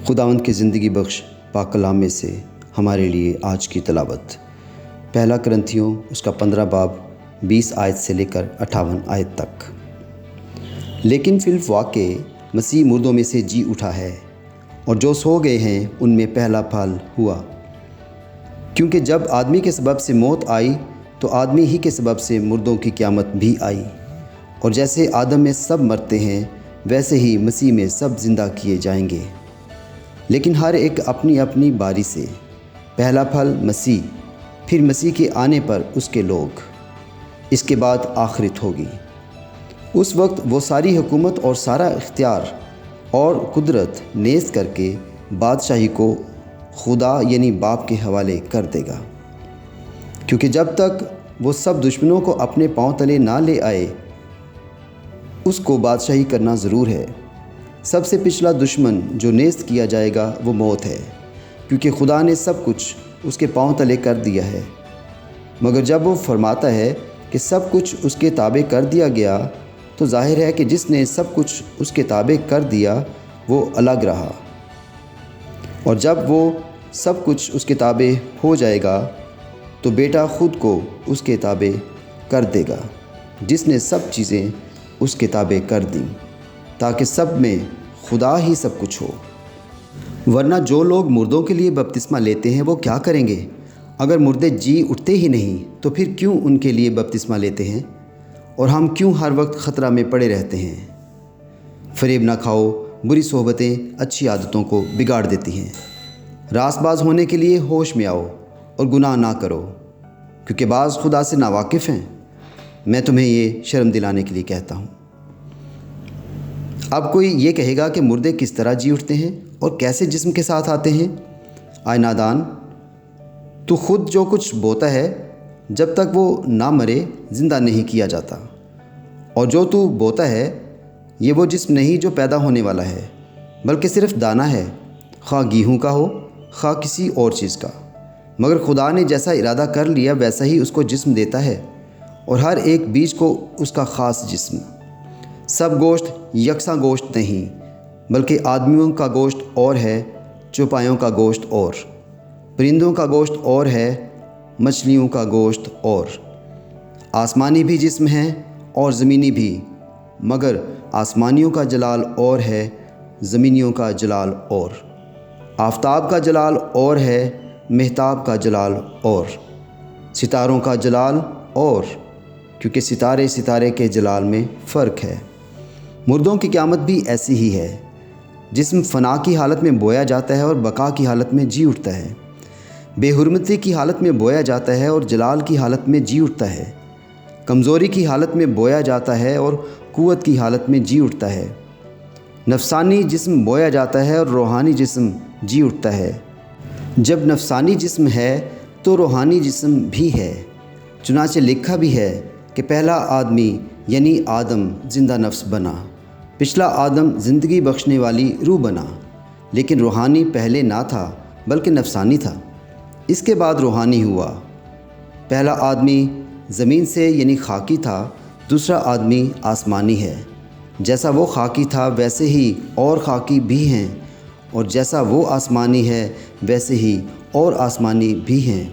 خداوند کی زندگی بخش پاک کلام میں سے ہمارے لیے آج کی تلاوت پہلا کرنتھیوں اس کا 15 باب 20 آیت سے لے کر 58 آیت تک۔ لیکن فی الواقع مسیح مردوں میں سے جی اٹھا ہے، اور جو سو گئے ہیں ان میں پہلا پھل ہوا، کیونکہ جب آدمی کے سبب سے موت آئی تو آدمی ہی کے سبب سے مردوں کی قیامت بھی آئی، اور جیسے آدم میں سب مرتے ہیں ویسے ہی مسیح میں سب زندہ کیے جائیں گے، لیکن ہر ایک اپنی اپنی باری سے، پہلا پھل مسیح، پھر مسیح کے آنے پر اس کے لوگ، اس کے بعد آخرت ہوگی۔ اس وقت وہ ساری حکومت اور سارا اختیار اور قدرت نیز کر کے بادشاہی کو خدا یعنی باپ کے حوالے کر دے گا، کیونکہ جب تک وہ سب دشمنوں کو اپنے پاؤں تلے نہ لے آئے اس کو بادشاہی کرنا ضرور ہے۔ سب سے پچھلا دشمن جو نیست کیا جائے گا وہ موت ہے، کیونکہ خدا نے سب کچھ اس کے پاؤں تلے کر دیا ہے۔ مگر جب وہ فرماتا ہے کہ سب کچھ اس کے تابع کر دیا گیا، تو ظاہر ہے کہ جس نے سب کچھ اس کے تابع کر دیا وہ الگ رہا، اور جب وہ سب کچھ اس کے تابع ہو جائے گا تو بیٹا خود کو اس کے تابع کر دے گا، جس نے سب چیزیں اس کے تابع کر دیں، تاکہ سب میں خدا ہی سب کچھ ہو۔ ورنہ جو لوگ مردوں کے لیے بپتسمہ لیتے ہیں وہ کیا کریں گے؟ اگر مردے جی اٹھتے ہی نہیں تو پھر کیوں ان کے لیے بپتسمہ لیتے ہیں؟ اور ہم کیوں ہر وقت خطرہ میں پڑے رہتے ہیں؟ فریب نہ کھاؤ، بری صحبتیں اچھی عادتوں کو بگاڑ دیتی ہیں۔ راست باز ہونے کے لیے ہوش میں آؤ اور گناہ نہ کرو، کیونکہ بعض خدا سے ناواقف ہیں۔ میں تمہیں یہ شرم دلانے کے لیے کہتا ہوں۔ اب کوئی یہ کہے گا کہ مردے کس طرح جی اٹھتے ہیں اور کیسے جسم کے ساتھ آتے ہیں؟ آئے نادان، تو خود جو کچھ بوتا ہے جب تک وہ نہ مرے زندہ نہیں کیا جاتا، اور جو تو بوتا ہے یہ وہ جسم نہیں جو پیدا ہونے والا ہے، بلکہ صرف دانہ ہے، خواہ گیہوں کا ہو خواہ کسی اور چیز کا۔ مگر خدا نے جیسا ارادہ کر لیا ویسا ہی اس کو جسم دیتا ہے، اور ہر ایک بیج کو اس کا خاص جسم۔ سب گوشت یکساں گوشت نہیں، بلکہ آدمیوں کا گوشت اور ہے، چوپایوں کا گوشت اور، پرندوں کا گوشت اور ہے، مچھلیوں کا گوشت اور۔ آسمانی بھی جسم ہیں اور زمینی بھی، مگر آسمانیوں کا جلال اور ہے، زمینیوں کا جلال اور۔ آفتاب کا جلال اور ہے، مہتاب کا جلال اور، ستاروں کا جلال اور، کیونکہ ستارے ستارے کے جلال میں فرق ہے۔ مردوں کی قیامت بھی ایسی ہی ہے۔ جسم فنا کی حالت میں بویا جاتا ہے اور بقا کی حالت میں جی اٹھتا ہے، بے حرمتی کی حالت میں بویا جاتا ہے اور جلال کی حالت میں جی اٹھتا ہے، کمزوری کی حالت میں بویا جاتا ہے اور قوت کی حالت میں جی اٹھتا ہے۔ نفسانی جسم بویا جاتا ہے اور روحانی جسم جی اٹھتا ہے۔ جب نفسانی جسم ہے تو روحانی جسم بھی ہے، چنانچہ لکھا بھی ہے کہ پہلا آدمی یعنی آدم زندہ نفس بنا، پچھلا آدم زندگی بخشنے والی روح بنا، لیکن روحانی پہلے نہ تھا بلکہ نفسانی تھا، اس کے بعد روحانی ہوا۔ پہلا آدمی زمین سے یعنی خاکی تھا، دوسرا آدمی آسمانی ہے۔ جیسا وہ خاکی تھا ویسے ہی اور خاکی بھی ہیں، اور جیسا وہ آسمانی ہے ویسے ہی اور آسمانی بھی ہیں۔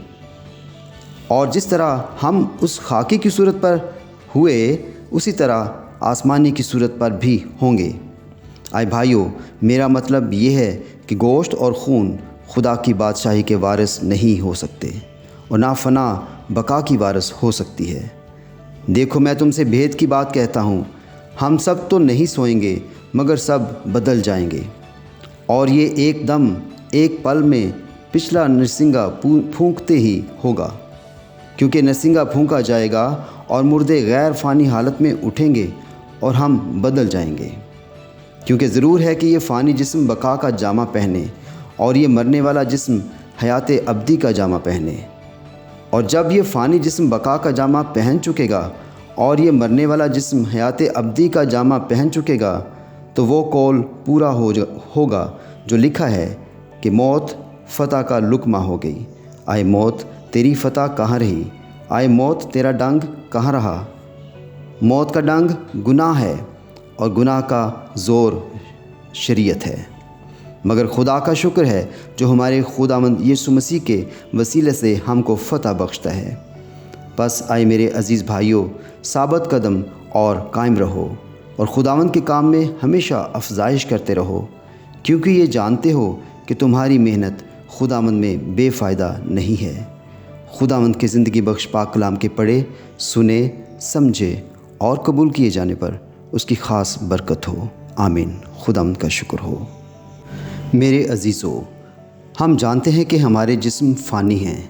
اور جس طرح ہم اس خاکی کی صورت پر ہوئے اسی طرح آسمانی کی صورت پر بھی ہوں گے۔ آئے بھائیو، میرا مطلب یہ ہے کہ گوشت اور خون خدا کی بادشاہی کے وارث نہیں ہو سکتے، اور نہ فنا بقا کی وارث ہو سکتی ہے۔ دیکھو، میں تم سے بھید کی بات کہتا ہوں، ہم سب تو نہیں سوئیں گے مگر سب بدل جائیں گے، اور یہ ایک دم ایک پل میں پچھلا نرسنگا پھونکتے ہی ہوگا، کیونکہ نرسنگا پھونکا جائے گا اور مردے غیر فانی حالت میں اٹھیں گے اور ہم بدل جائیں گے۔ کیونکہ ضرور ہے کہ یہ فانی جسم بقا کا جامہ پہنے اور یہ مرنے والا جسم حیات ابدی کا جامہ پہنے۔ اور جب یہ فانی جسم بقا کا جامہ پہن چکے گا اور یہ مرنے والا جسم حیات ابدی کا جامہ پہن چکے گا، تو وہ قول پورا ہوگا جو لکھا ہے کہ موت فتح کا لقمہ ہو گئی۔ آئے موت، تیری فتح کہاں رہی؟ آئے موت، تیرا ڈنگ کہاں رہا؟ موت کا ڈنگ گناہ ہے اور گناہ کا زور شریعت ہے۔ مگر خدا کا شکر ہے جو ہمارے خداوند یسوع مسیح کے وسیلے سے ہم کو فتح بخشتا ہے۔ بس آئے میرے عزیز بھائیوں، ثابت قدم اور قائم رہو اور خداوند کے کام میں ہمیشہ افزائش کرتے رہو، کیونکہ یہ جانتے ہو کہ تمہاری محنت خداوند میں بے فائدہ نہیں ہے۔ خداوند کے زندگی بخش پاک کلام کے پڑھے، سنے، سمجھے اور قبول کیے جانے پر اس کی خاص برکت ہو۔ آمین۔ خداوند کا شکر ہو۔ میرے عزیزو، ہم جانتے ہیں کہ ہمارے جسم فانی ہیں،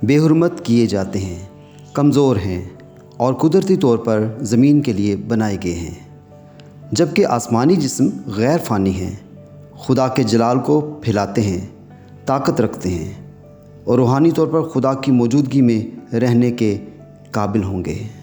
بے حرمت کیے جاتے ہیں، کمزور ہیں اور قدرتی طور پر زمین کے لیے بنائے گئے ہیں، جبکہ آسمانی جسم غیر فانی ہیں، خدا کے جلال کو پھیلاتے ہیں، طاقت رکھتے ہیں اور روحانی طور پر خدا کی موجودگی میں رہنے کے قابل ہوں گے۔